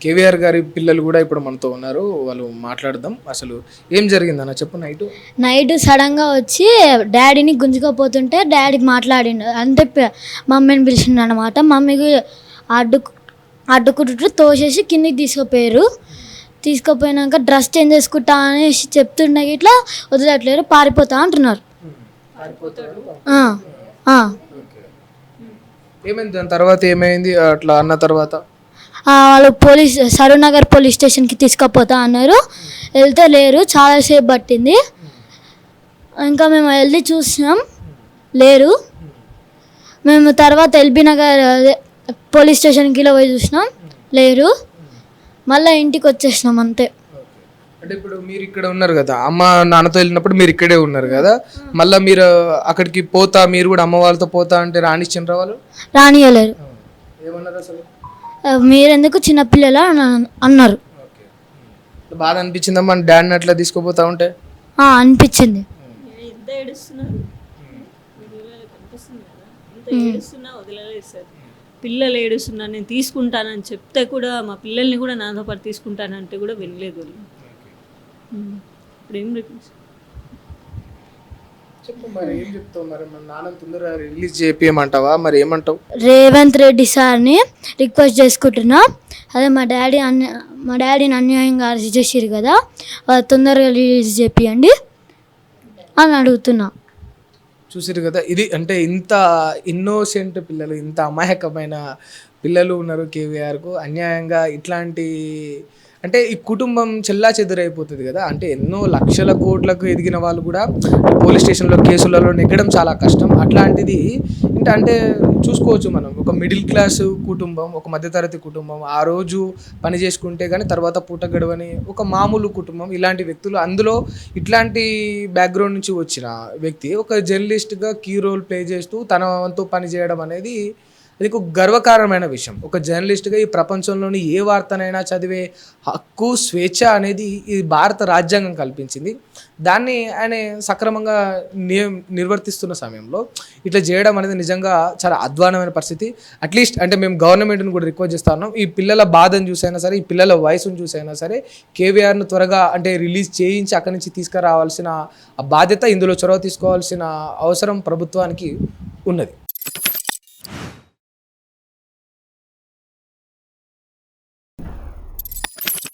కేవీఆర్ గారి పిల్లలు కూడా ఇప్పుడు మనతో ఉన్నారు. వాళ్ళు మాట్లాడదాం. అసలు ఏం జరిగిందన్న చెప్పు. నైట్ సడన్గా వచ్చి డాడీని గుంజుకోపోతుంటే డాడీ మాట్లాడిండు అంతే. మమ్మీని పిలిచిండు అనమాట. మమ్మీకి అడ్డుకుంటుంటే తోసేసి కిందికి తీసుకుపోయారు. తీసుకుపోయినాక డ్రెస్ చేంజ్ చేసుకుంటా అనేసి చెప్తుండే ఇట్లా వదిలేట్లేరు, పారిపోతా అంటున్నారు. ఏమైంది దాని తర్వాత? ఏమైంది అట్లా అన్న తర్వాత? వాళ్ళు సరూనగర్ పోలీస్ స్టేషన్కి తీసుకుపోతా అన్నారు. వెళ్తే లేరు, చాలాసేపు పట్టింది. ఇంకా మేము వెళ్ళి చూసినాం, లేరు. మేము తర్వాత ఎల్బీ నగర్ పోలీస్ స్టేషన్కి పోయి చూసినాం, లేరు. మళ్ళీ ఇంటికి వచ్చేసినాం అంతే. అంటే ఇప్పుడు మీరు ఇక్కడ ఉన్నారు కదా, అమ్మ నాన్నతో వెళ్ళినప్పుడు మీరు ఇక్కడే ఉన్నారు కదా, మళ్ళీ మీరు అక్కడికి పోతా, మీరు కూడా అమ్మ వాళ్ళతో పోతా అంటే రానిచ్చిండ్రా వాళ్ళు? రానియలేరు. ఏమన్నారు అసలు? మీరెందుకు చిన్నపిల్లలా అన్నారు. బాధ అనిపించిందమ్మా డాడీని అట్లా తీసుకుపోతా ఉంటే? అనిపించింది. పిల్లలు ఏడుస్తున్నా నేను తీసుకుంటానని చెప్తే కూడా, మా పిల్లల్ని కూడా నాతో పాటు తీసుకుంటానంటే కూడా వినలేదు. ఇప్పుడు ఏం చెప్పు మరి, ఏం చెప్తావు మరి? మన నాన్న తొందరగా రిలీజ్ చేపియమంటావా? మరి ఏమంటావు? రేవంత్ రెడ్డి సార్ని రిక్వెస్ట్ చేసుకుంటున్నా. అదే మా డాడీని అన్యాయంగా అరెస్ట్ చేసిరు కదా, తొందరగా రిలీజ్ చేపియండి అని అడుగుతున్నా. చూసిరు కదా, ఇది అంటే ఇంత ఇన్నోసెంట్ పిల్లలు, ఇంత అమాయకమైన పిల్లలు ఉన్నారు కేవీఆర్కు. అన్యాయంగా ఇట్లాంటి అంటే ఈ కుటుంబం చెల్లా చెదురైపోతుంది కదా. అంటే ఎన్నో లక్షల కోట్లకు ఎదిగిన వాళ్ళు కూడా పోలీస్ స్టేషన్లో కేసులలో నెగ్గడం చాలా కష్టం. అట్లాంటిది అంటే చూసుకోవచ్చు మనం, ఒక మిడిల్ క్లాస్ కుటుంబం, ఒక మధ్యతరగతి కుటుంబం, ఆ రోజు పని చేసుకుంటే కానీ తర్వాత పూట గడవని ఒక మామూలు కుటుంబం, ఇలాంటి వ్యక్తులు, అందులో ఇట్లాంటి బ్యాక్గ్రౌండ్ నుంచి వచ్చిన వ్యక్తి ఒక జర్నలిస్ట్గా కీ రోల్ ప్లే చేస్తూ తన వంతు పని చేయడం అనేది అది ఒక గర్వకారణమైన విషయం. ఒక జర్నలిస్ట్గా ఈ ప్రపంచంలోని ఏ వార్తనైనా చదివే హక్కు, స్వేచ్ఛ అనేది ఈ భారత రాజ్యాంగం కల్పించింది. దాన్ని ఆయన సక్రమంగా నిర్వర్తిస్తున్న సమయంలో ఇట్లా చేయడం అనేది నిజంగా చాలా అధ్వానమైన పరిస్థితి. అట్లీస్ట్ అంటే మేము గవర్నమెంట్ని కూడా రిక్వెస్ట్ చేస్తా ఉన్నాం, ఈ పిల్లల బాధను చూసైనా సరే, ఈ పిల్లల వయసును చూసైనా సరే కేవీఆర్ను త్వరగా అంటే రిలీజ్ చేయించి అక్కడి నుంచి తీసుకురావాల్సిన బాధ్యత, ఇందులో చొరవ తీసుకోవాల్సిన అవసరం ప్రభుత్వానికి ఉన్నది.